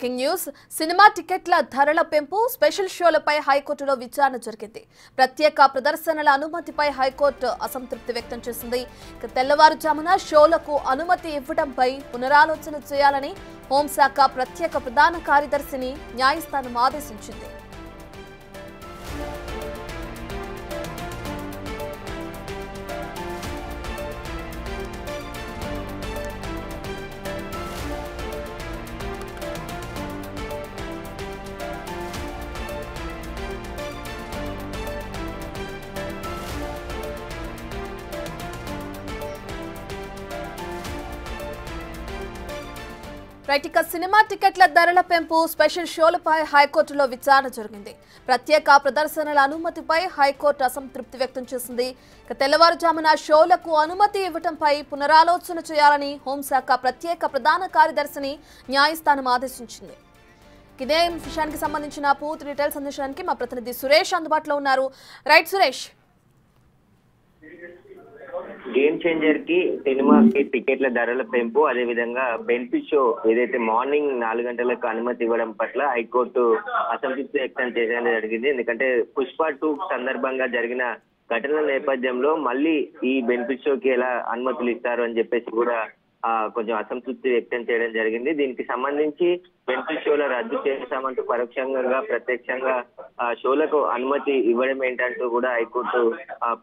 Breaking news cinema టికెట్ల ధరల పెంపు స్పెషల్ షోలపై హైకోర్టులో విచారణ జరిగింది. ప్రత్యేక ప్రదర్శనల అనుమతిపై హైకోర్టు అసంతృప్తి వ్యక్తం చేసింది. తెల్లవారుజామున షోలకు అనుమతి ఇవ్వడంపై పునరాలోచన చేయాలని హోంశాఖ ప్రత్యేక ప్రధాన కార్యదర్శిని న్యాయస్థానం ఆదేశించింది. సినిమా టికెట్ల ధరల పెంపు స్పెషల్ షోలపై హైకోర్టులో విచారణ జరిగింది. ప్రత్యేక ప్రదర్శనల అనుమతిపై హైకోర్టు అసంతృప్తి వ్యక్తం చేసింది. తెల్లవారుజామున షోలకు అనుమతి ఇవ్వడంపై పునరాలోచన చేయాలని హోంశాఖ ప్రత్యేక ప్రధాన కార్యదర్శిని న్యాయస్థానం ఆదేశించింది. ఇదే విషయానికి సంబంధించిన పూర్తి డీటెయిల్స్ అందించడానికి మా ప్రతినిధి సురేష్ అందుబాటులో ఉన్నారు. రైట్ సురేష్. గేమ్ చేంజర్ కి సినిమాకి టికెట్ల ధరల పెంపు అదే విధంగా బెనిఫిట్ షో ఏదైతే మార్నింగ్ 4 గంటలకు అనుమతి ఇవ్వడం పట్ల హైకోర్టు అసంతృప్తి వ్యక్తం చేయడం జరిగింది. ఎందుకంటే పుష్ప 2 సందర్భంగా జరిగిన ఘటనల నేపథ్యంలో మళ్ళీ ఈ బెనిఫిట్ షోకి ఎలా అనుమతులు ఇస్తారు అని చెప్పేసి కూడా కొంచెం అసంతృప్తి వ్యక్తం చేయడం జరిగింది. దీనికి సంబంధించి బెనిఫిట్ షోల రద్దు చేస్తామంటూ పరోక్షంగా ప్రత్యక్షంగా షోలకు అనుమతి ఇవ్వడం ఏంటంటూ కూడా హైకోర్టు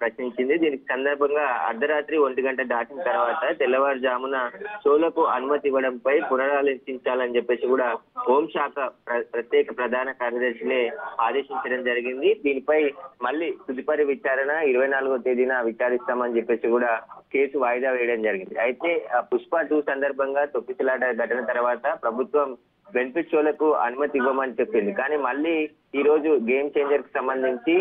ప్రశ్నించింది. దీనికి సందర్భంగా అర్ధరాత్రి 1 గంట దాటిన తర్వాత తెల్లవారుజామున షోలకు అనుమతి ఇవ్వడంపై పునరాలోచించాలని చెప్పేసి కూడా హోంశాఖ ప్రత్యేక ప్రధాన కార్యదర్శిని ఆదేశించడం జరిగింది. దీనిపై మళ్ళీ తదుపరి విచారణ 24వ తేదీన విచారిస్తామని చెప్పేసి కూడా కేసు వాయిదా వేయడం జరిగింది. అయితే పుష్ప 2 సందర్భంగా తొక్కిసలాట ఘటన తర్వాత ప్రభుత్వం బెనిఫిట్ షోలకు అనుమతి ఇవ్వమని చెప్పింది. కానీ మళ్ళీ ఈ రోజు గేమ్ చేంజర్ కి సంబంధించి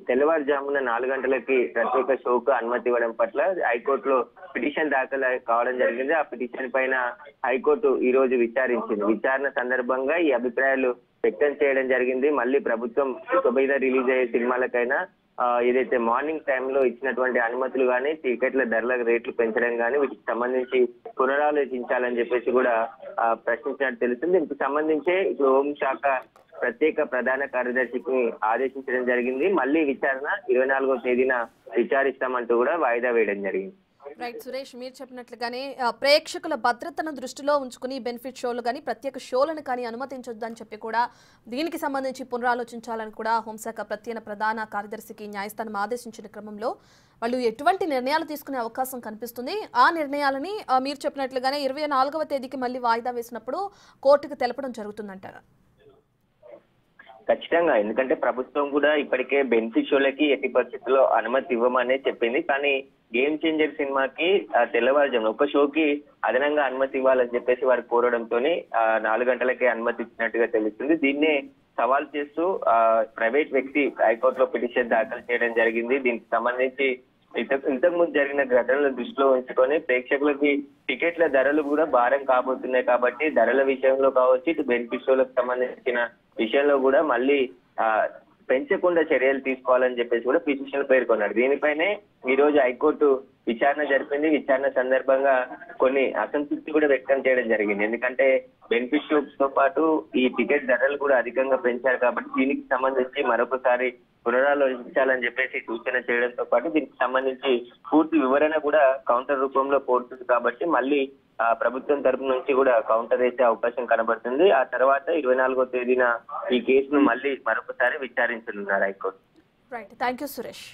తెల్లవారుజామున 4 గంటలకి ప్రత్యేక షోకు అనుమతి ఇవ్వడం పట్ల హైకోర్టులో పిటిషన్ దాఖలు కావడం జరిగింది. ఆ పిటిషన్ పైన హైకోర్టు ఈ రోజు విచారించింది. విచారణ సందర్భంగా ఈ అభిప్రాయాలు వ్యక్తం చేయడం జరిగింది. మళ్ళీ ప్రభుత్వం మీద రిలీజ్ అయ్యే సినిమాలకైనా ఏదైతే మార్నింగ్ టైంలో ఇచ్చినటువంటి అనుమతులు కానీ టికెట్ల ధరల రేట్లు పెంచడం కానీ వీటికి సంబంధించి పునరాలోచించాలని చెప్పేసి కూడా ప్రశ్నించినట్టు తెలుస్తుంది. దీనికి సంబంధించే ఇప్పుడు హోంశాఖ ప్రత్యేక ప్రధాన కార్యదర్శికి ఆదేశించడం జరిగింది. మళ్ళీ విచారణ 24వ తేదీన విచారిస్తామంటూ కూడా వాయిదా వేయడం జరిగింది. రైట్ సురేష్, మీరు చెప్పినట్లుగానే ప్రేక్షకుల భద్రతను దృష్టిలో ఉంచుకుని బెనిఫిట్ షోలు కానీ ప్రత్యేక షోలను కానీ అనుమతించొద్దని చెప్పి కూడా దీనికి సంబంధించి పునరాలోచించాలని కూడా హోంశాఖ ప్రత్యేక ప్రధాన కార్యదర్శికి న్యాయస్థానం ఆదేశించిన క్రమంలో వాళ్ళు ఎటువంటి నిర్ణయాలు తీసుకునే అవకాశం కనిపిస్తుంది. ఆ నిర్ణయాలని మీరు చెప్పినట్లుగానే 24వ తేదీకి మళ్ళీ వాయిదా వేసినప్పుడు కోర్టుకు తెలపడం జరుగుతుందంటారా? ఖచ్చితంగా, ఎందుకంటే ప్రభుత్వం కూడా ఇప్పటికే బెనిఫిట్ షోలకి ఎట్టి పరిస్థితుల్లో అనుమతి ఇవ్వమనే చెప్పింది. కానీ గేమ్ చేంజర్ సినిమాకి తెల్లవారుజామున ఒక షోకి అదనంగా అనుమతి ఇవ్వాలని చెప్పేసి వారు కోరడంతో 4 గంటలకే అనుమతి ఇచ్చినట్టుగా తెలుస్తుంది. దీన్నే సవాల్ చేస్తూ ప్రైవేట్ వ్యక్తి హైకోర్టులో పిటిషన్ దాఖలు చేయడం జరిగింది. దీనికి సంబంధించి ఇంతకు ముందు జరిగిన ఘటనల దృష్టిలో ఉంచుకొని ప్రేక్షకులకి టికెట్ల ధరలు కూడా భారం కాబోతున్నాయి కాబట్టి ధరల విషయంలో కావచ్చు, ఇటు బెనిఫిట్ షోలకు సంబంధించిన విషయంలో కూడా మళ్ళీ పెంచకుండా చర్యలు తీసుకోవాలని చెప్పేసి కూడా పిటిషన్ పేర్కొన్నాడు. దీనిపైనే ఈ రోజు హైకోర్టు విచారణ జరిపింది. విచారణ సందర్భంగా కొన్ని అసంతృప్తి కూడా వ్యక్తం చేయడం జరిగింది. ఎందుకంటే బెనిఫిట్ షోస్ తో పాటు ఈ టికెట్ ధరలు కూడా అధికంగా పెంచారు కాబట్టి దీనికి సంబంధించి మరొకసారి పునరాలోచించాలని చెప్పేసి సూచన చేయడంతో పాటు దీనికి సంబంధించి పూర్తి వివరణ కూడా కౌంటర్ రూపంలో పోతుంది కాబట్టి మళ్ళీ ప్రభుత్వం తరపు నుంచి కూడా కౌంటర్ వేసే అవకాశం కనబడుతుంది. ఆ తర్వాత 24వ తేదీన ఈ కేసును మళ్ళీ మరొకసారి విచారించనున్నారు high court. Right, thank you Suresh.